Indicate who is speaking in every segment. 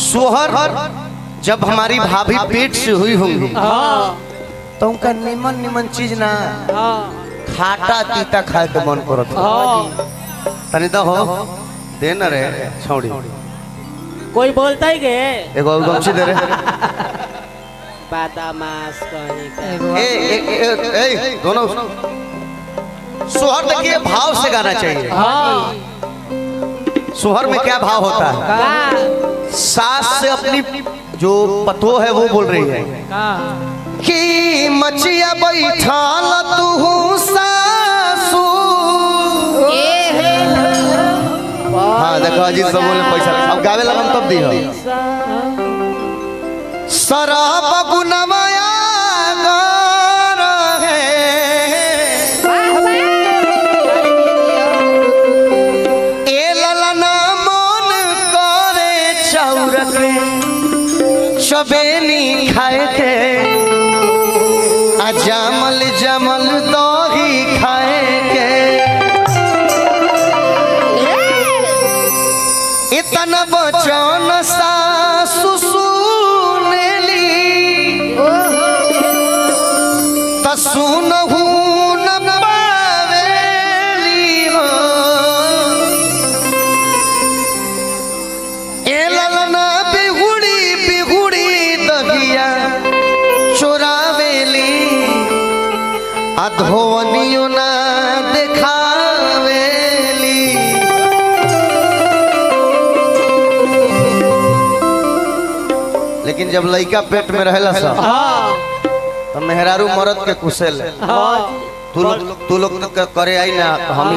Speaker 1: सोहर जब हमारी भाभी पेट से हुई होंगी तो उनका निमन निमन चीज ना खाटा तीता खाए के मन करत तनी तो हो दे न रे छौड़ी
Speaker 2: कोई बोलता ही के
Speaker 1: एगो गमछी दे रे
Speaker 2: बादामास कहीं
Speaker 1: ए दोनों सोहर देखिए भाव से गाना चाहिए। सोहर में क्या भाव होता है? सास से अपनी जो पतो है वो बोल रही है कि मचिया बैठाल तू सासू। हाँ देखो अजीत सब बोले पैसा अब गावे लगन तब दी हो शराब गुनवाया चबेनी खाए के जमल जमल दही खाए के इतना बचन सासु सुनेली त सुनहु न पावेली हो ए ललना धोनियो ना दिखावेली। लेकिन जब लड़का पेट में रहेला सा तो मेहरारू मरद के कुशल तू लोग करे आई ना तो हम ही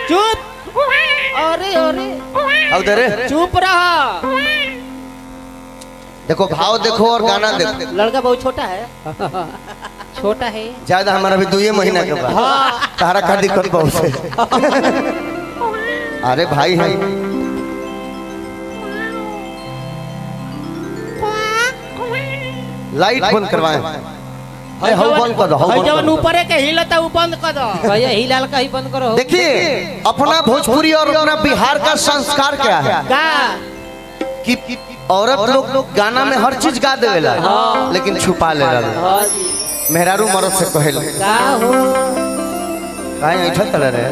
Speaker 2: चुप अरे अरे
Speaker 1: अब दे रे
Speaker 2: चुप रहा।
Speaker 1: देखो भाव देखो और गाना देखो।
Speaker 2: लड़का बहुत छोटा है छोटा है
Speaker 1: ज्यादा हमारा भी 2 महीना के बाद तारा का दिक्कत बहुत है। अरे भाई है लाइट बंद करवाए हौ बंद कर दो हौ
Speaker 2: जब ऊपर है के हिलता वो बंद कर दो भैया हिलाल का ही बंद करो।
Speaker 1: देखिए अपना भोजपुरी और अपना बिहार का संस्कार क्या है कि औरत लोग गाना में हर चीज गा देवेला लेकिन छुपा ले रहा मेहरारू मरद से कहेला
Speaker 2: का हो
Speaker 1: काहे ऐठा तले रे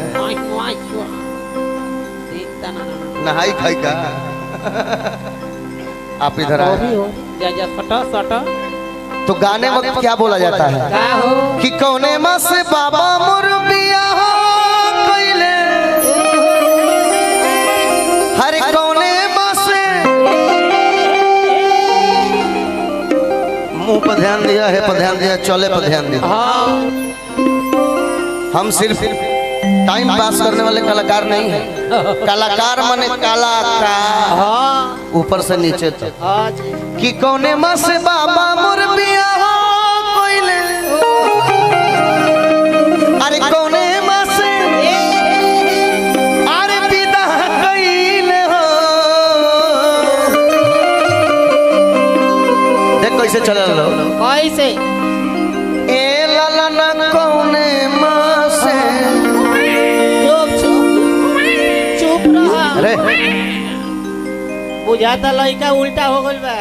Speaker 1: नहाई खाई का आप इधर आए
Speaker 2: जा फटा सटा
Speaker 1: तो गाने वक्त क्या बोला जाता है
Speaker 2: का हो
Speaker 1: कि कौने माँ से बाबा मोर बियाह कइले हरे कौने मुंह पर ध्यान दिया है पर ध्यान दिया चले पर ध्यान दिया। हम सिर्फ टाइम पास करने वाले कलाकार नहीं है। कलाकार माने कलाकार ऊपर से नीचे तक कि कौने माँ से बाबा मोर बियाह कइले अरे कौने माँ से अरे विदा कइले हो देख कैसे चल लो
Speaker 2: कैसे
Speaker 1: ए ललना कौने माँ से
Speaker 2: चुप रहा
Speaker 1: अरे
Speaker 2: बुझाता लड़का उल्टा हो गइल बा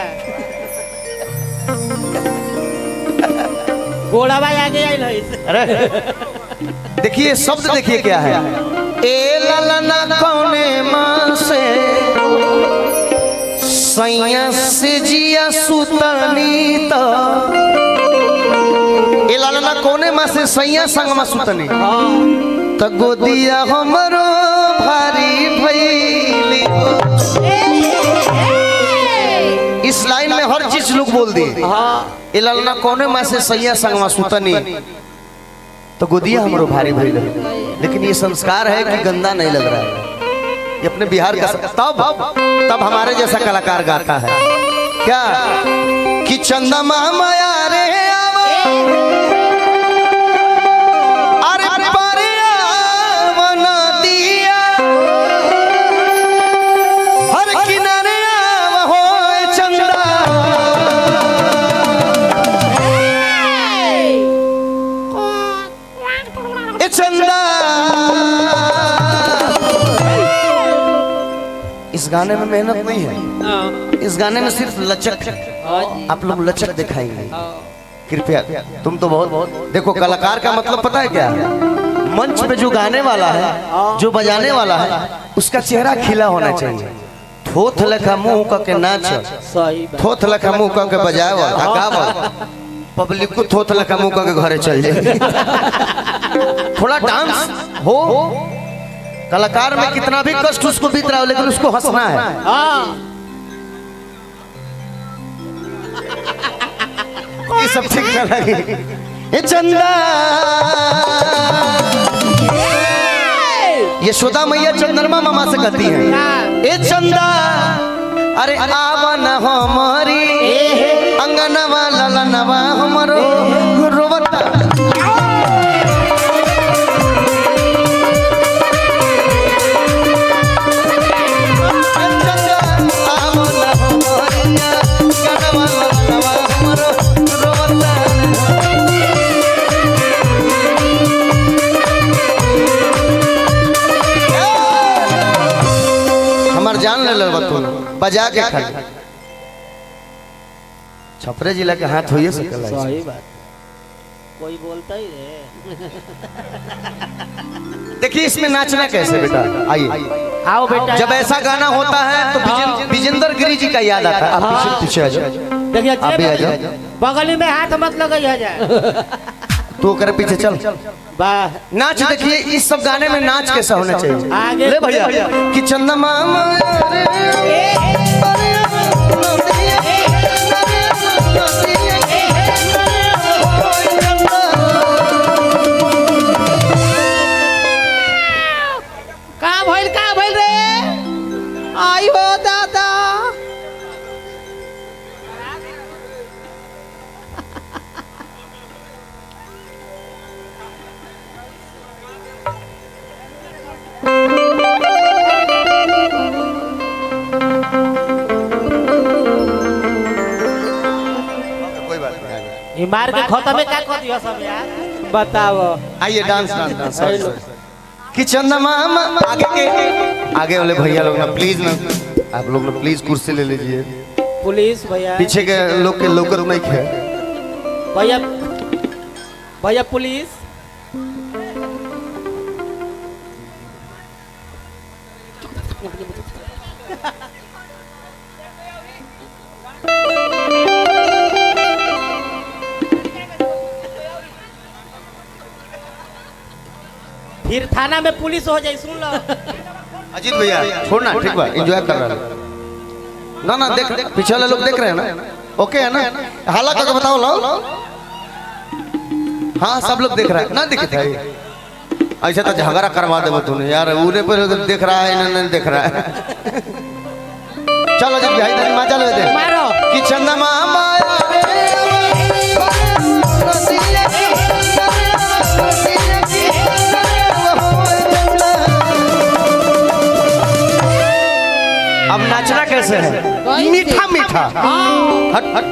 Speaker 2: घोड़ा भाई आगे आइल है।
Speaker 1: अरे देखिए शब्द देखिए क्या है ए ललना कौने माँ से सैया से जिया सुतनी तो ए ललना कौने माँ से सैया संग में सुतनी तो गोदिया हमरो भारी भइली। इस लाइन में हर चीज लोग बोल दिए ए ललना कौने माँ से सैया संग में सुतनी तो गोदिया हमरो भारी भइली। लेकिन ये संस्कार है कि गंदा नहीं लग रहा है ये अपने बिहार का तब हमारे जैसा कलाकार गाता है क्या कि चंदा माया रे अरे बना दिया हर किनारे हो चंदा चंदा इस गाने में मेहनत नहीं है,
Speaker 2: हाँ,
Speaker 1: इस गाने में सिर्फ लचक है।
Speaker 2: हाँ जी,
Speaker 1: आप लोग लचक दिखाएंगे
Speaker 2: हाँ,
Speaker 1: कृपया। तुम तो बहुत देखो, कलाकार का मतलब पता है क्या? मंच पे जो गाने वाला है, जो बजाने वाला है, उसका चेहरा खिला होना चाहिए। थोथ लेखा मुंह करके नाच,
Speaker 2: सही बात।
Speaker 1: थोथ लेखा मुंह करके बजाए, पब्लिक को थोथ लेखा मुंह करके घरे चल जाए। थोड़ा डांस हो। कलाकार में कितना भी कष्ट उसको बीत रहा हो, लेकिन उसको हंसना है।
Speaker 2: हाँ,
Speaker 1: ये सब ठीक न लगे। ये चंदा, यशोदा मैया चंद्रमा मामा से कहती है, ए चंदा अरे आवा न हमारी अंगनवा ललनवा हमरो रोवता। जान ले बतून बजा के खा। छपरे जिला के हाथ होइए सकल है।
Speaker 2: सही बात। कोई बोलता ही रे।
Speaker 1: देखिए इसमें नाचना कैसे बेटा, आइए
Speaker 2: आओ बेटा।
Speaker 1: जब ऐसा गाना होता है तो विजेंद्र गिरी जी का याद आता है। आप पीछे आ जाओ,
Speaker 2: देखिए
Speaker 1: आप भी आ जाओ।
Speaker 2: बगली में हाथ मत लगाइए जाए।
Speaker 1: तू कर पीछे चल,
Speaker 2: वाह,
Speaker 1: नाच। देखिए इस सब गाने में नाच कैसा होना चाहिए।
Speaker 2: आगे
Speaker 1: ले भैया कि चंदा मामा
Speaker 2: का भइल रे। आई हो दादा। मार के खत्म में क्या कर दिया सब यार, बताओ।
Speaker 1: आइए डांस डांस डांस कि चंदा मामा आगे वाले भैया लोग ना प्लीज ना, आप लोग ना प्लीज कुर्सी ले लीजिए।
Speaker 2: पुलिस भैया,
Speaker 1: पीछे के लोग के लोकर नहीं खे
Speaker 2: भैया, भैया पुलिस। फिर थाना में पुलिस हो जाए, सुन लो।
Speaker 1: अजीत भैया छोड़ना, ठीक बा, एंजॉय कर रहा है ना। ना देख पीछे वाले लोग देख रहे हैं ना, ओके है ना? हाला करके बताओ लो। हाँ सब लोग देख रहा है ना, दिखता है ऐसा तो झगड़ा करवा दे तूने यार। उन्हें पर देख रहा है, इन्हें नहीं देख रहा है। चलो अजीत भाई तेरी मजा ले दे।
Speaker 2: मारो
Speaker 1: कि चंदा मामा अब नाचना कैसे है? मीठा मीठा हट हट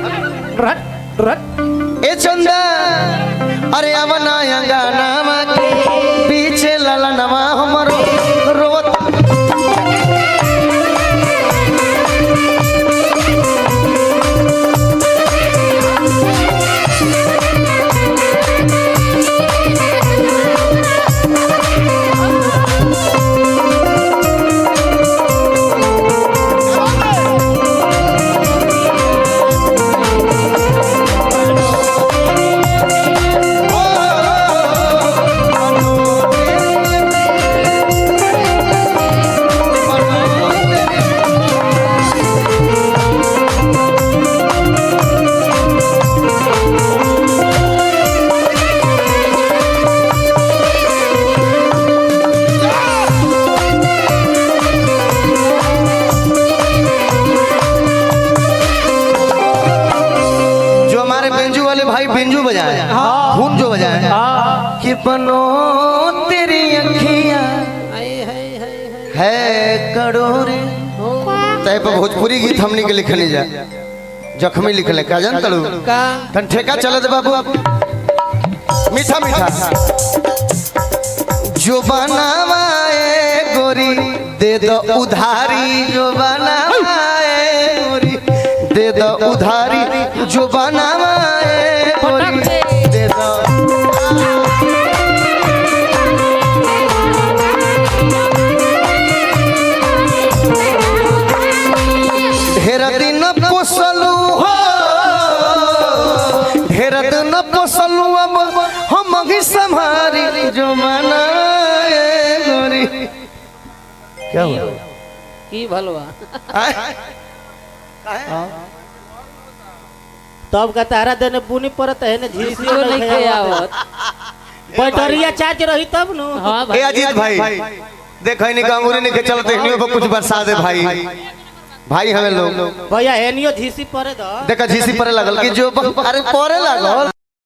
Speaker 2: रट रट।
Speaker 1: ए चंदा अरे अब नया गाना पीछे लाला नवा हमारो रोत। बिंजू बजाए, धुन जो बजाए कि बनो तेरी अखियां है करोड़े। तय पर भोजपुरी गीत हमने के लिखने जा जख्मी लिखले का जान तड़ू तन ठेका चले दे बाबू। मीठा मीठा जो बनावाए गोरी दे दो उधारी जो बनाए गोरी, दे दो उधारी जो बनाए गोरी, दे दो। ढेर दिन पोसलू हो, ढेर दिन पोसलू, अब हम भी संभारी जो बनाए गोरी। क्या हुआ?
Speaker 2: की भलवा
Speaker 3: तब का तारा देने बुनी पड़त है ना, झीसी
Speaker 2: नहीं के आवत
Speaker 3: बैटरिया चार्ज रही तब नु।
Speaker 2: हां
Speaker 1: ए अजीत भाई देख नहीं कांगूरी नहीं के चलते हनियो पर कुछ बरसा दे भाई, भाई हमें लोग
Speaker 3: भैया एनियो झीसी पड़े दो।
Speaker 1: देखा झीसी परे लगल कि जो अरे परे लगल